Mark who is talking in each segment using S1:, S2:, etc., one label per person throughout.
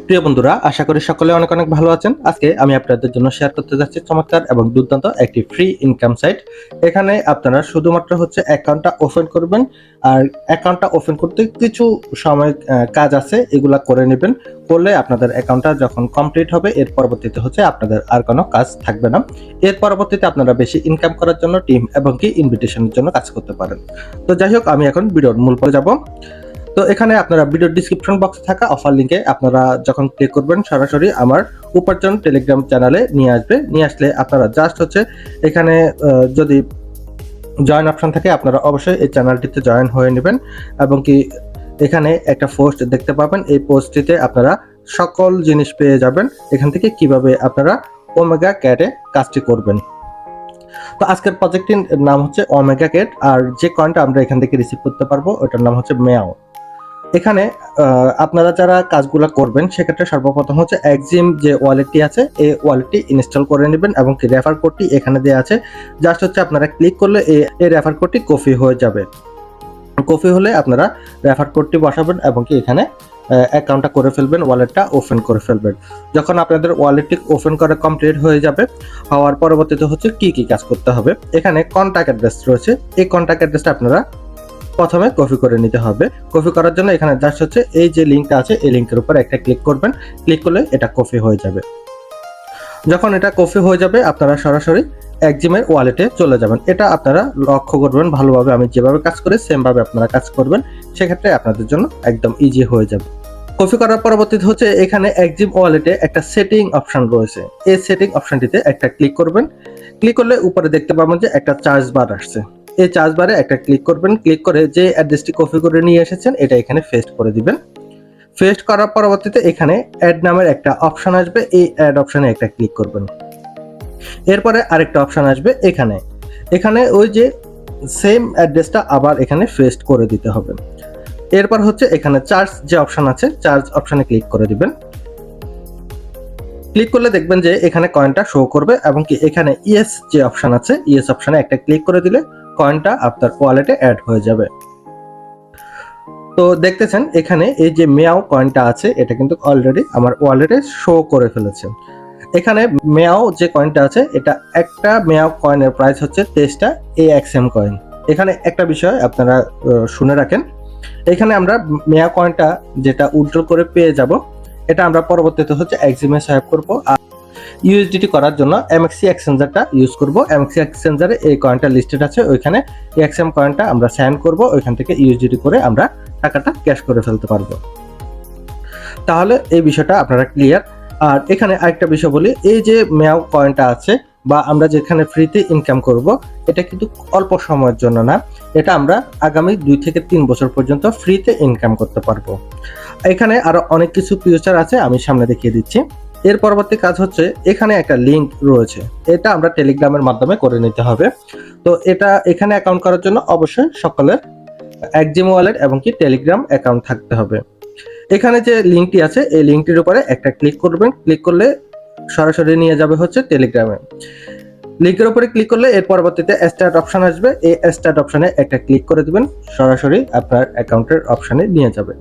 S1: প্রিয় বন্ধুরা, আশা করি সকলে অনেক অনেক ভালো আছেন। আজকে আমি আপনাদের জন্য শেয়ার করতে যাচ্ছি চমৎকার এবং দুর্দান্ত একটি ফ্রি ইনকাম সাইট। এখানে আপনারা শুধুমাত্র অ্যাকাউন্টটা ওপেন করবেন, আর অ্যাকাউন্টটা ওপেন করতে কিছু সময় কাজ আছে, এগুলা করে নেবেন। করলে আপনাদের অ্যাকাউন্টটা যখন কমপ্লিট হবে, এর পরবর্তীতে আপনাদের আর কোনো কাজ থাকবে না। এর পরবর্তীতে আপনারা বেশি ইনকাম করার জন্য টিম এবং কি ইনভিটেশনের জন্য কাজ করতে পারেন। তো যাই হোক, আমি এখন ভিডিওর মূল পর্বে যাব। তো এখানে আপনারা ভিডিও ডিসক্রিপশন বক্সে থাকা অফার লিঙ্কে আপনারা যখন ক্লিক করবেন, সরাসরি আমার উপার্জন টেলিগ্রাম চ্যানেলে নিয়ে আসবে। নিয়ে আসলে আপনারা জাস্ট এখানে যদি জয়েন অপশন থাকে, আপনারা অবশ্যই এই চ্যানেলটিতে জয়েন হয়ে নেবেন। এবং কি এখানে একটা পোস্ট দেখতে পাবেন, এই পোস্টটিতে আপনারা সকল জিনিস পেয়ে যাবেন এখান থেকে কিভাবে আপনারা ওমেগা ক্যাটে কাজটি করবেন। তো আজকের প্রজেক্টটির নাম হচ্ছে ওমেগা ক্যাট, আর যে কয়েনটা আমরা এখান থেকে রিসিভ করতে পারবো ওটার নাম হচ্ছে মেয়াও। এখানে আপনারা যারা কাজগুলো করবেন, সেক্ষেত্রে সর্বপ্রথম এক্সিম যে ওয়ালেটটি আছে, এই ওয়ালেটটি ইনস্টল করে নেবেন এবং কি রেফার কোডটি এখানে দেওয়া আছে। জাস্ট আপনারা ক্লিক করলে এই রেফার কোডটি কপি হয়ে যাবে। কপি হলে আপনারা রেফার কোডটি বসাবেন এবং কি এখানে অ্যাকাউন্টটা করে ফেলবেন, ওয়ালেটটা ওপেন করে ফেলবেন। যখন আপনাদের ওয়ালেটটি ওপেন করা কমপ্লিট হয়ে যাবে, হওয়ার পরবর্তীতে কি কি কাজ করতে হবে, এখানে কন্ট্যাক্ট অ্যাড্রেস রয়েছে। এই কন্ট্যাক্ট অ্যাড্রেসটা আপনারা প্রথমে কপি করে নিতে হবে। কপি করার জন্য এখানে জাস্ট এই যে লিঙ্কটা আছে, এই লিঙ্কের উপর একটা ক্লিক করবেন। ক্লিক করলে এটা কপি হয়ে যাবে। যখন এটা কপি হয়ে যাবে, আপনারা সরাসরি এক্সিমের ওয়ালেটে চলে যাবেন। এটা আপনারা লক্ষ্য করবেন ভালোভাবে, আমি যেভাবে কাজ করি সেম ভাবে আপনারা কাজ করবেন, সেক্ষেত্রে আপনাদের জন্য একদম ইজি হয়ে যাবে। কপি করার পরবর্তীতে এখানে এক্সিম ওয়ালেটে একটা সেটিং অপশন রয়েছে। এই সেটিং অপশনটিতে একটা ক্লিক করবেন। ক্লিক করলে উপরে দেখতে পাবেন যে একটা চার্জ বার আসছে। এই চার্জ বারে একটা ক্লিক করবেন। ক্লিক করে যে অ্যাড্রেসটি কপি করে নিয়ে এসেছেন, এটা এখানে পেস্ট করে দিবেন। পেস্ট করার পরবর্তীতে এখানে অ্যাড নামের একটা অপশন আসবে, এই অ্যাড অপশনে একটা ক্লিক করবেন। এরপরে আরেকটা অপশন আসবে, এখানে ওই যে সেম অ্যাড্রেসটা আবার এখানে পেস্ট করে দিতে হবে। এরপর এখানে চার্জ যে অপশন আছে, চার্জ অপশনে ক্লিক করে দিবেন। ক্লিক করলে দেখবেন যে এখানে কয়েনটা শো করবে এবং কি এখানে ইয়েস যে অপশন আছে, ইয়েস অপশনে একটা ক্লিক করে দিলে কয়েনটা আপনার ওয়ালেটে অ্যাড হয়ে যাবে। তো দেখতেছেন এখানে এই যে মেয়াও কয়েনটা আছে, এটা কিন্তু অলরেডি আমার ওয়ালেটে শো করে ফেলেছে। এখানে মেয়াও যে কয়েনটা আছে, এটা একটা মেয়াও কয়েনের প্রাইস হচ্ছে 23টা AXM কয়েন। এখানে একটা বিষয় আপনারা শুনে রাখেন, এখানে আমরা মেয়াও কয়েনটা যেটা উইথড্র করে পেয়ে যাব, এটা আমরা পরবর্তীতে এক্সিমে সোয়াপ করব। আর ইউএসডিটি করার জন্য এমএক্সি এক্সচেঞ্জারটা ইউজ করব। এমএক্সি এক্সচেঞ্জারে এই কয়েনটা লিস্টেড আছে, ওইখানে এক্সএম কয়েনটা আমরা সেন্ড করব, ওইখান থেকে ইউএসডিটি করে আমরা টাকাটা ক্যাশ করে ফেলতে পারবো। তাহলে এই বিষয়টা আপনারা ক্লিয়ার। আর এখানে আরেকটা বিষয় বলি, এই যে মেয়াও কয়েনটা আছে বা আমরা যেখানে ফ্রিতে ইনকাম করব, এটা কিন্তু অল্প সময়ের জন্য না, এটা আমরা আগামী 2 থেকে 3 বছর পর্যন্ত ফ্রিতে ইনকাম করতে পারবো। এখানে আরো অনেক কিছু ফিচার আছে, আমি সামনে দেখিয়ে দিচ্ছি। এর পরবর্তী কাজ এখানে একটা লিংক রয়েছে, এটা আমরা টেলিগ্রামের মাধ্যমে করে নিতে হবে। তো এটা এখানে অ্যাকাউন্ট করার জন্য অবশ্যই সকলের এক্সিম ওয়ালেট এবং কি টেলিগ্রাম অ্যাকাউন্ট থাকতে হবে। এখানে যে লিংকটি আছে, এই লিংকটির উপরে একটা ক্লিক করবেন। ক্লিক করলে সরাসরি নিয়ে যাবে টেলিগ্রামে। লিংকের উপরে ক্লিক করলে এর পরবর্তীতে স্টার্ট অপশন আসবে, এই স্টার্ট অপশনে একটা ক্লিক করে দিবেন, সরাসরি আপনার অ্যাকাউন্টের অপশনে নিয়ে যাবে।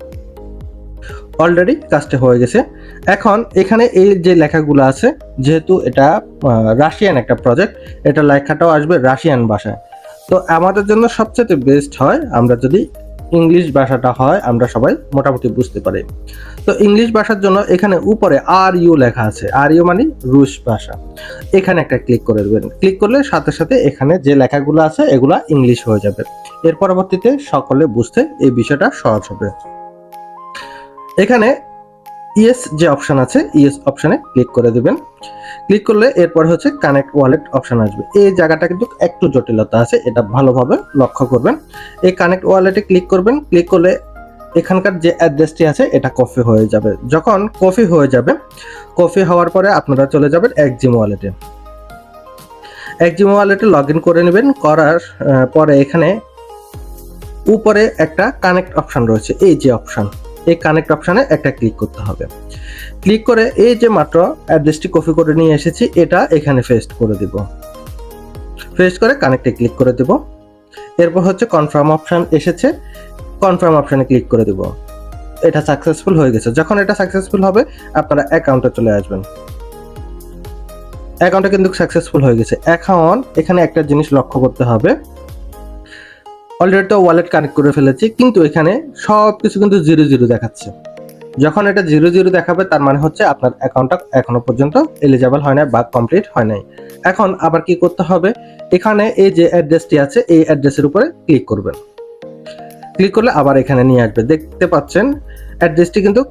S1: অলরেডি কাজটা হয়ে গেছে। এখন এখানে এই যে লেখাগুলো আছে, যেহেতু এটা রাশিয়ান একটা প্রজেক্ট, এটা লেখাটাও আসবে রাশিয়ান ভাষায়। তো আমাদের জন্য সবচেয়ে বেস্ট হয় আমরা যদি ইংলিশ ভাষাটা হয়, আমরা সবাই মোটামুটি বুঝতে পারি। তো ইংলিশ ভাষার জন্য এখানে উপরে RU লেখা আছে, RU মানে রুশ ভাষা। এখানে একটা ক্লিক করে দেবেন। ক্লিক করলে সাথে সাথে এখানে যে লেখাগুলো আছে এগুলা ইংলিশ হয়ে যাবে। এর পরবর্তীতে সকলে বুঝতে এই বিষয়টা সহজ হবে। এখানে ইয়েস যে অপশন আছে, ইয়েস অপশনে ক্লিক করে দিবেন। ক্লিক করলে এরপর কানেক্ট ওয়ালেট অপশন আসবে। এই জায়গাটা কিন্তু একটু জটিলতা আছে, এটা ভালোভাবে লক্ষ্য করবেন। এই কানেক্ট ওয়ালেটে ক্লিক করবেন। ক্লিক করলে এখানকার যে অ্যাড্রেসটি আছে এটা কপি হয়ে যাবে। যখন কপি হয়ে যাবে, কপি হওয়ার পরে আপনারা চলে যাবেন এক্সিম ওয়ালেটে। এক্সিম ওয়ালেটে লগ ইন করে নেবেন। করার পরে এখানে উপরে একটা কানেক্ট অপশন রয়েছে, এই যে অপশন, এই কানেক্ট অপশনে একটা ক্লিক করতে হবে। ক্লিক করে এই যে মাত্র অ্যাড্রেসটি কপি করে নিয়ে এসেছি, এটা এখানে পেস্ট করে দিব। পেস্ট করে কানেক্টে ক্লিক করে দেব। এরপর কনফার্ম অপশন এসেছে, কনফার্ম অপশনে ক্লিক করে দেব। এটা সাকসেসফুল হয়ে গেছে। যখন এটা সাকসেসফুল হবে আপনারা অ্যাকাউন্টে চলে আসবেন। অ্যাকাউন্টে কিন্তু সাকসেসফুল হয়ে গেছে। এখন এখানে একটা জিনিস লক্ষ্য করতে হবে, অলরেডি তো ওয়ালেট কানেক্ট করে ফেলেছি, কিন্তু এখানে সব কিছু কিন্তু 0 দেখাচ্ছে। যখন এটা 0 দেখাবে তার মানে হচ্ছে আপনার অ্যাকাউন্টটা এখনো পর্যন্ত এলিজেবল হয় নাই বা কমপ্লিট হয় নাই। এখন আবার কি করতে হবে, এখানে এই যে অ্যাড্রেসটি আছে এই অ্যাড্রেসের উপরে ক্লিক করবেন। ক্লিক করলে আবার এখানে নিয়ে আসবে। দেখতে পাচ্ছেন অ্যাড্রেসটি কিন্তু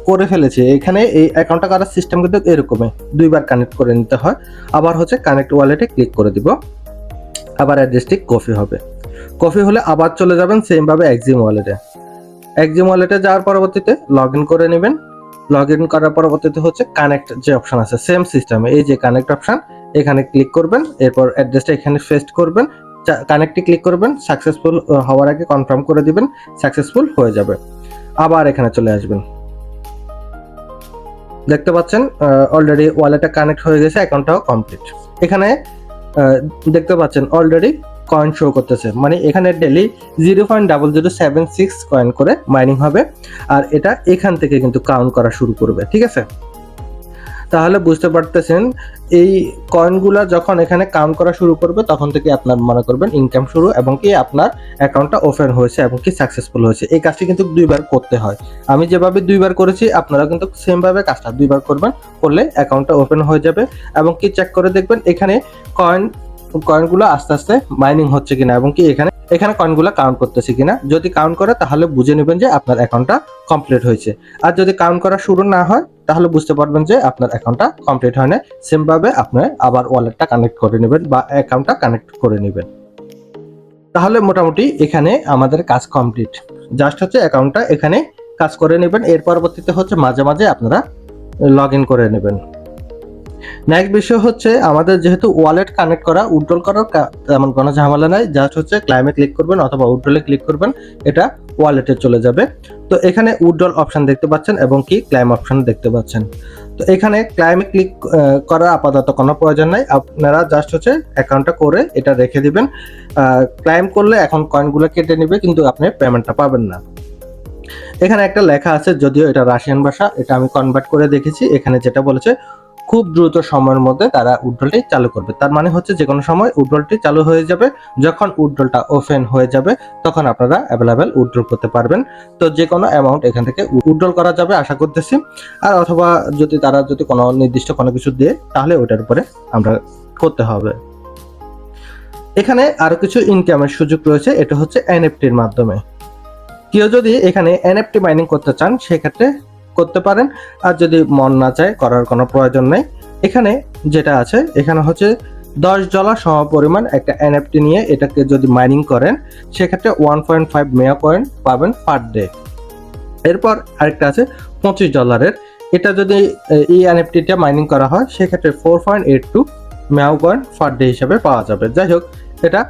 S1: করে ফেলেছে। এখানে এই অ্যাকাউন্টটা করার সিস্টেম কিন্তু এরকমই, 2বার কানেক্ট করে নিতে হয়। আবার হচ্ছে কানেক্ট ওয়ালেটে ক্লিক করে দিব, আবার অ্যাড্রেসটি কপি হবে। কপি হলে আবার চলে যাবেন সেম ভাবে এক্সিম ওয়ালেটে। এক্সিম ওয়ালেটে যাওয়ার পরবর্তীতে লগ ইন করে নেবেন। লগ ইন করার পরবর্তীতে হচ্ছে কানেক্ট যে অপশন আছে সেম সিস্টেমে, এই যে কানেক্ট অপশন এখানে ক্লিক করবেন, এরপর অ্যাড্রেসটা এখানে পেস্ট করবেন, কানেক্টে ক্লিক করবেন, সাকসেসফুল হওয়ার আগে কনফার্ম করে দিবেন, সাকসেসফুল হয়ে যাবে। আবার এখানে চলে আসবেন। দেখতে পাচ্ছেন অলরেডি ওয়ালেটটা কানেক্ট হয়ে গেছে, অ্যাকাউন্টটাও কমপ্লিট। এখানে দেখতে পাচ্ছেন অলরেডি কয়েন শো করতেছে, মানে এখানে ডেলি 0.0076 কয়েন করে মাইনিং হবে, আর এটা এখান থেকে কিন্তু কাউন্ট করা শুরু করবে। ঠিক আছে, তাহলে বুঝতে পারতেছেন এই কয়েনগুলো যখন এখানে কাউন্ট করা শুরু করবে তখন থেকে আপনার মনে করবেন ইনকাম শুরু, এবং কি আপনার অ্যাকাউন্টটা ওপেন হয়েছে এবং কি সাকসেসফুল হয়েছে। এই কাজটি কিন্তু 2বার করতে হয়। আমি যেভাবে 2বার করেছি আপনারা কিন্তু সেম ভাবে কাজটা 2বার করবেন, করলে অ্যাকাউন্টটা ওপেন হয়ে যাবে। এবং কি চেক করে দেখবেন এখানে কয়েনগুলো আস্তে আস্তে মাইনিং হচ্ছে কিনা, এবং কি এখানে কয়েনগুলো কাউন্ট করতেছে কিনা। যদি কাউন্ট করে তাহলে বুঝে নেবেন যে আপনার অ্যাকাউন্টটা কমপ্লিট হয়েছে, আর যদি কাউন্ট করা শুরু না হয় তাহলে বুঝতে পারবেন যে আপনার অ্যাকাউন্টটা কমপ্লিট হয় না। সেম ভাবে আপনি আবার ওয়ালেটটা কানেক্ট করে নেবেন বা অ্যাকাউন্টটা কানেক্ট করে নেবেন। তাহলে মোটামুটি এখানে আমাদের কাজ কমপ্লিট। জাস্ট হচ্ছে অ্যাকাউন্টটা এখানে কাজ করে নেবেন, এর পরবর্তীতে হচ্ছে মাঝে মাঝে আপনারা লগ ইন করে নেবেন। নেক্সট বিষয় হচ্ছে আমাদের যেহেতু ওয়ালেট কানেক্ট করা, উইথড্রল করার তেমন কোনো ঝামেলা নাই। জাস্ট হচ্ছে ক্লাইমে ক্লিক করবেন অথবা উইথড্রলে ক্লিক করবেন, এটা ওয়ালেটে চলে যাবে। তো এখানে উইথড্রল অপশন দেখতে পাচ্ছেন এবং কি ক্লাইম অপশন দেখতে পাচ্ছেন। তো এখানে ক্লাইমে ক্লিক করার আপাতত কোনো প্রয়োজন নাই, আপনারা জাস্ট হচ্ছে অ্যাকাউন্টটা করে এটা রেখে দিবেন। ক্লাইম করলে এখন কয়েনগুলো কেটে নেবে, কিন্তু আপনি পেমেন্টটা পাবেন না। এখানে একটা লেখা আছে, যদিও এটা রাশিয়ান ভাষা, এটা আমি কনভার্ট করে দেখেছি। এখানে যেটা বলেছে খুব দ্রুত সময়ের মধ্যে তারা উইথড্রলটি চালু করবে, তার মানে হচ্ছে যে কোনো সময় উইথড্রলটি চালু হয়ে যাবে। যখন উইথড্রলটা ওপেন হয়ে যাবে তখন আপনারা অ্যাভেলেবেল উইথড্রল করতে পারবেন। তো যে কোনো অ্যামাউন্ট এখান থেকে উইথড্রল করা যাবে আশা করতেছি। আর অথবা তারা যদি কোনো নির্দিষ্ট কোনো কিছু দিয়ে তাহলে ওটার উপরে আমরা করতে হবে। এখানে আরো কিছু ইনকামের সুযোগ রয়েছে, এটা হচ্ছে এনএফটির মাধ্যমে। কেউ যদি এখানে এনএফটি মাইনিং করতে চান সেক্ষেত্রে করতে পারেন, আর যদি মন না চায় করার কোনো প্রয়োজন নেই। এখানে যেটা আছে এখানে হচ্ছে $10 সম পরিমাণ একটা এনএফটি নিয়ে এটাকে যদি মাইনিং করেন সেক্ষেত্রে 1.5 মেগা কয়েন পাবেন পার ডে। এরপর আরেকটা আছে $25, এটা যদি এই এনএফটিটা মাইনিং করা হয় সেক্ষেত্রে 4.82 মেগা কয়েন পার ডে হিসেবে পাওয়া যাবে। যাই হোক, এটা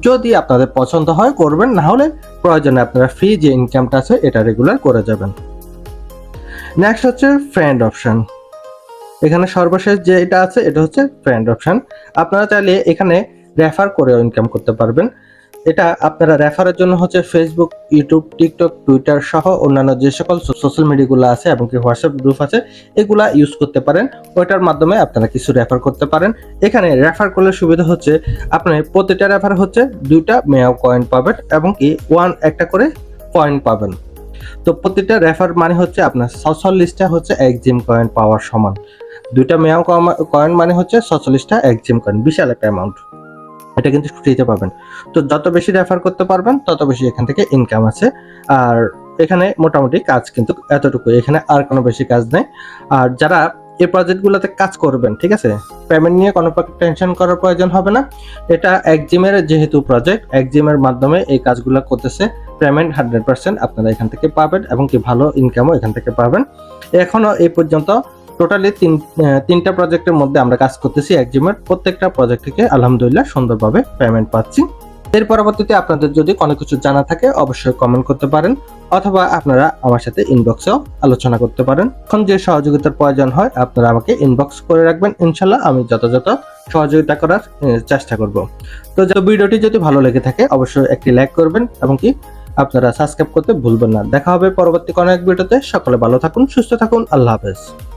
S1: যদি আপনাদের পছন্দ হয় করবেন, না হলে প্রয়োজনে আপনারা ফ্রি যে ইনকামটা আছে এটা রেগুলার করে যাবেন। নেক্সট হচ্ছে ফ্রেন্ড অপশন। এখানে সর্বশেষ যে এটা আছে এটা হচ্ছে ফ্রেন্ড অপশন। আপনারা চাইলে এখানে রেফার করে ইনকাম করতে পারবেন। এটা আপনারা রেফারের জন্য হচ্ছে ফেসবুক, ইউটিউব, টিকটক, টুইটার সহ অন্যান্য যে সকল সোশ্যাল মিডিয়াগুলো আছে এবং কি হোয়াটসঅ্যাপ গ্রুপ আছে এগুলা ইউজ করতে পারেন। ওইটার মাধ্যমে আপনারা কিছু রেফার করতে পারেন। এখানে রেফার করলে সুবিধা হচ্ছে আপনি প্রতিটা রেফার হচ্ছে 2টা মেগা কয়েন পাবেন এবং কি একটা করে পয়েন্ট পাবেন। তো প্রতিটা রেফার মানে হচ্ছে আপনার 46টা হচ্ছে এক্সিম কয়েন পাওয়ার সমান। 2টা মেগা কয়েন মানে হচ্ছে 46টা এক্সিম কয়েন, বিশাল একটা অ্যামাউন্ট। এটা কিন্তু ফ্রিতে পাবেন। তো যত বেশি রেফার করতে পারবেন তত বেশি এখান থেকে ইনকাম আছে। আর এখানে মোটামুটি কাজ কিন্তু এতটুকু, এখানে আর কোনো বেশি কাজ নেই। আর যারা এই প্রজেক্টগুলোতে কাজ করবেন, ঠিক আছে, পেমেন্ট নিয়ে কোনো টেনশন করার প্রয়োজন হবে না। এটা এক্সিমের যেহেতু প্রজেক্ট, এক্সিমের মাধ্যমে এই কাজগুলো করতেছে, পেমেন্ট 100% আপনারা এখান থেকে পাবেন এবং কি ভালো ইনকামও এখান থেকে পাবেন। এখনো এই পর্যন্ত টোটালি তিনটা প্রজেক্টের মধ্যে আমরা কাজ করতেছি এক্সিমের। প্রত্যেকটা প্রজেক্ট থেকে আলহামদুলিল্লাহ সুন্দরভাবে পেমেন্ট পাচ্ছি। এর পরবর্তীতে আপনাদের যদি কোনো কিছু জানা থাকে অবশ্যই কমেন্ট করতে পারেন, অথবা আপনারা আমার সাথে ইনবক্সেও আলোচনা করতে পারেন। এখন যে সহযোগিতার প্রয়োজন হয় আপনারা আমাকে ইনবক্স করে রাখবেন, ইনশাল্লাহ আমি যথাযথ সহযোগিতা করার চেষ্টা করব। তো ভিডিওটি যদি ভালো লেগে থাকে অবশ্যই একটি লাইক করবেন এবং কি আপনারা সাবস্ক্রাইব করতে ভুলবেন না। দেখা হবে পরবর্তী কোনো এক ভিডিওতে। সকলে ভালো থাকুন, সুস্থ থাকুন। আল্লাহ হাফেজ।